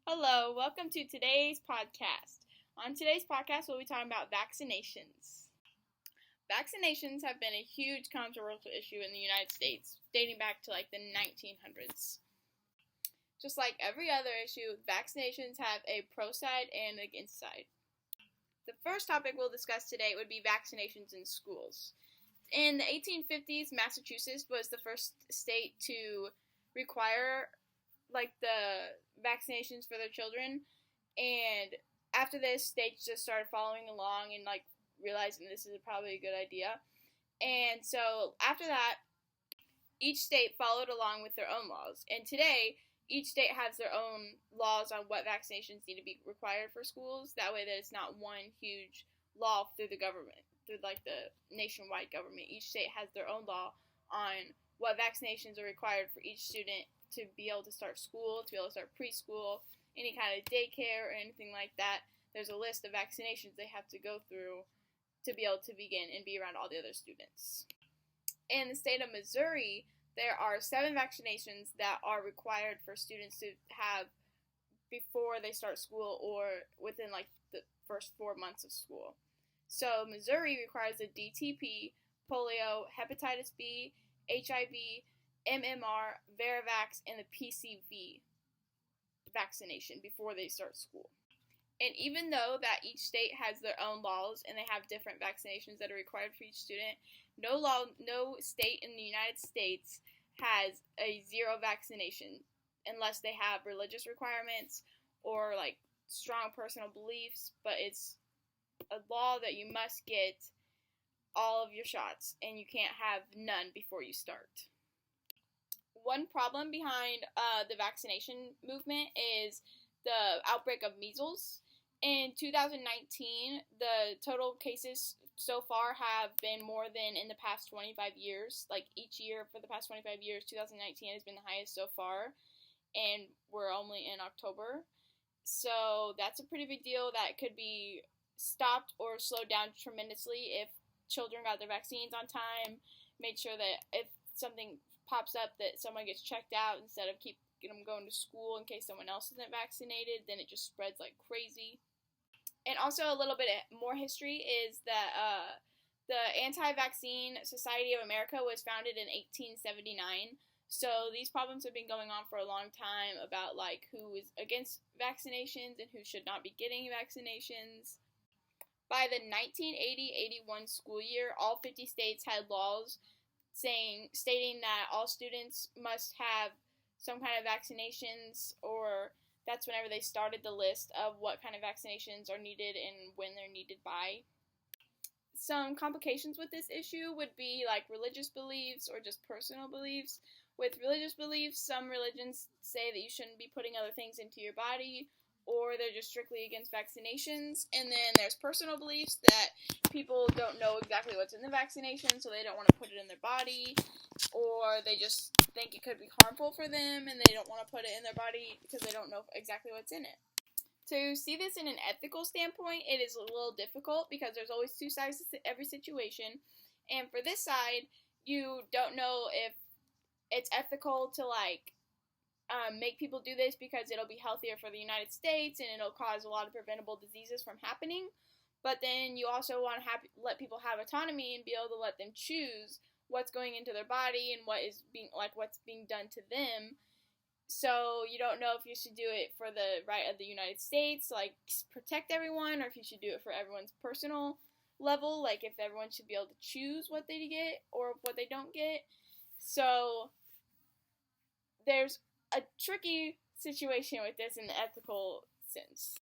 Hello, welcome to today's podcast. On today's podcast, we'll be talking about vaccinations. Vaccinations have been a huge controversial issue in the United States, dating back to the 1900s. Just like every other issue, vaccinations have a pro side and an against side. The first topic we'll discuss today would be vaccinations in schools. In the 1850s, Massachusetts was the first state to require the vaccinations for their children, and after this, states just started following along and realizing this is probably a good idea. And so after that, each state followed along with their own laws, and today each state has their own laws on what vaccinations need to be required for schools. That way that it's not one huge law through the government, through the nationwide government. Each state has their own law on what vaccinations are required for each student to be able to start school, to be able to start preschool, any kind of daycare or anything like that. There's a list of vaccinations they have to go through to be able to begin and be around all the other students. In the state of Missouri, there are 7 vaccinations that are required for students to have before they start school or within the first 4 months of school. So Missouri requires the DTP, polio, hepatitis B, HIV, MMR, Varivax, and the PCV vaccination before they start school. And even though that each state has their own laws and they have different vaccinations that are required for each student, no state in the United States has a 0 vaccination unless they have religious requirements or strong personal beliefs, but it's a law that you must get all of your shots and you can't have none before you start. One problem behind the vaccination movement is the outbreak of measles. In 2019, the total cases so far have been more than in the past 25 years. Each year for the past 25 years, 2019 has been the highest so far, and we're only in October. So that's a pretty big deal that could be stopped or slowed down tremendously if children got their vaccines on time, made sure that if something pops up that someone gets checked out instead of keep them going to school in case someone else isn't vaccinated, then it just spreads like crazy. And also a little bit more history is that the Anti-Vaccine Society of America was founded in 1879. So these problems have been going on for a long time about who is against vaccinations and who should not be getting vaccinations. By the 1980-81 school year, all 50 states had laws stating that all students must have some kind of vaccinations, or that's whenever they started the list of what kind of vaccinations are needed and when they're needed by. Some complications with this issue would be religious beliefs or just personal beliefs. With religious beliefs, some religions say that you shouldn't be putting other things into your body, or they're just strictly against vaccinations. And then there's personal beliefs that people don't know exactly what's in the vaccination, so they don't want to put it in their body, or they just think it could be harmful for them and they don't want to put it in their body because they don't know exactly what's in it. To see this in an ethical standpoint, it is a little difficult because there's always 2 sides to every situation. And for this side, you don't know if it's ethical to make people do this because it'll be healthier for the United States and it'll cause a lot of preventable diseases from happening. But then you also want to let people have autonomy and be able to let them choose what's going into their body and what's being done to them. So you don't know if you should do it for the right of the United States, protect everyone, or if you should do it for everyone's personal level, if everyone should be able to choose what they get or what they don't get. So there's a tricky situation with this in the ethical sense.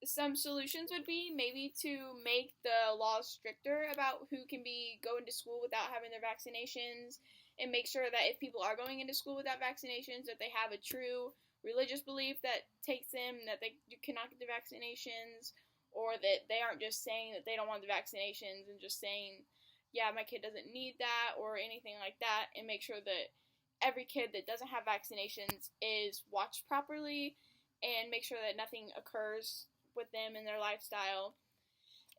Some solutions would be maybe to make the laws stricter about who can go into school without having their vaccinations, and make sure that if people are going into school without vaccinations, that they have a true religious belief that takes them, that you cannot get the vaccinations, or that they aren't just saying that they don't want the vaccinations and just saying, yeah, my kid doesn't need that, or anything like that, and make sure that every kid that doesn't have vaccinations is watched properly, and make sure that nothing occurs with them in their lifestyle,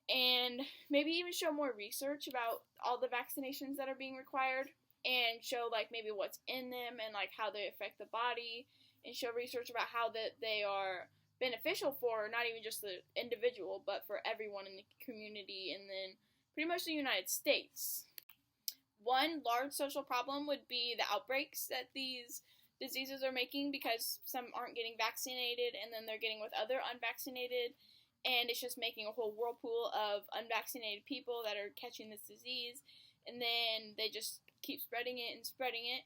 and maybe even show more research about all the vaccinations that are being required, and show maybe what's in them and how they affect the body, and show research about how that they are beneficial for not even just the individual, but for everyone in the community and then pretty much the United States. One large social problem would be the outbreaks that these diseases are making, because some aren't getting vaccinated and then they're getting with other unvaccinated, and it's just making a whole whirlpool of unvaccinated people that are catching this disease, and then they just keep spreading it and spreading it.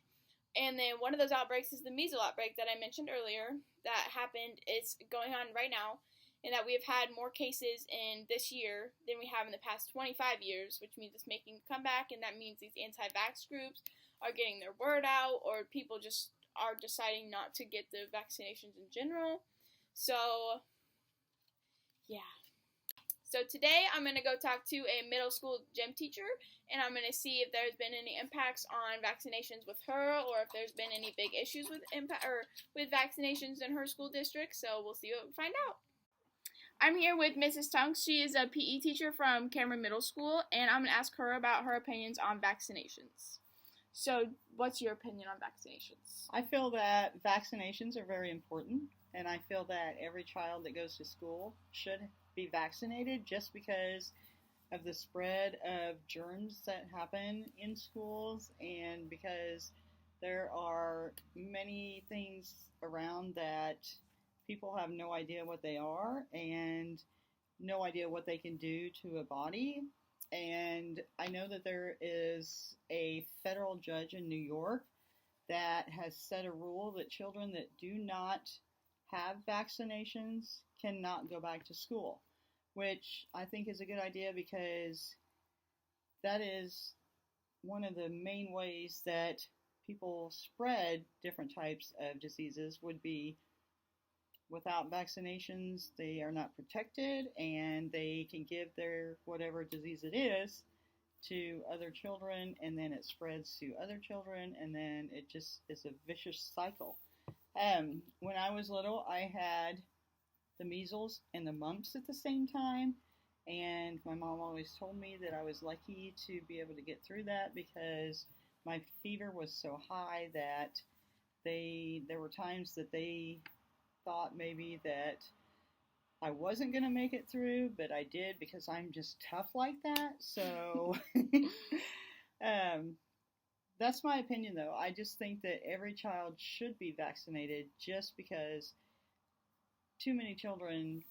And then one of those outbreaks is the measles outbreak that I mentioned earlier that happened. It's going on right now, and that we have had more cases in this year than we have in the past 25 years, which means it's making a comeback, and that means these anti-vax groups are getting their word out, or people just are deciding not to get the vaccinations in general. So, yeah. So today I'm going to go talk to a middle school gym teacher, and I'm going to see if there's been any impacts on vaccinations with her, or if there's been any big issues with with vaccinations in her school district. So we'll see what we find out. I'm here with Mrs. Tunks. She is a PE teacher from Cameron Middle School, and I'm going to ask her about her opinions on vaccinations. So, what's your opinion on vaccinations? I feel that vaccinations are very important, and I feel that every child that goes to school should be vaccinated, just because of the spread of germs that happen in schools, and because there are many things around that people have no idea what they are and no idea what they can do to a body. And I know that there is a federal judge in New York that has set a rule that children that do not have vaccinations cannot go back to school, which I think is a good idea, because that is one of the main ways that people spread different types of diseases. Would be without vaccinations, they are not protected, and they can give their whatever disease it is to other children, and then it spreads to other children, and then it just is a vicious cycle. When I was little, I had the measles and the mumps at the same time, and my mom always told me that I was lucky to be able to get through that, because my fever was so high that there were times that they thought maybe that I wasn't going to make it through, but I did, because I'm just tough like that. So that's my opinion, though. I just think that every child should be vaccinated, just because too many children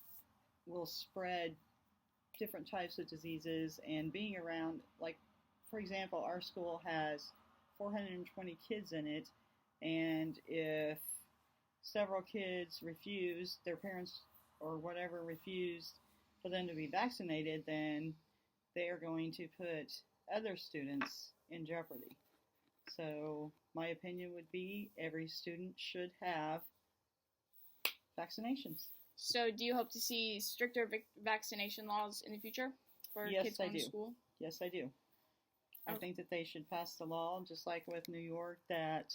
will spread different types of diseases, and being around, like, for example, our school has 420 kids in it, and if several kids refused, their parents or whatever refused for them to be vaccinated, then they are going to put other students in jeopardy. So my opinion would be every student should have vaccinations. So do you hope to see stricter vaccination laws in the future for kids going to school? Yes, I do. I think that they should pass the law, just like with New York, that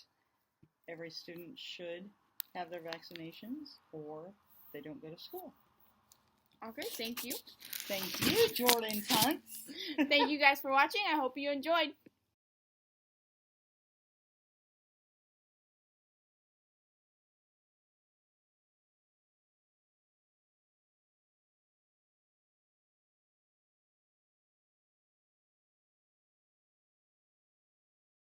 every student should have their vaccinations, or they don't go to school. Okay, thank you. Thank you, Jordan Tunks. Thank you guys for watching. I hope you enjoyed.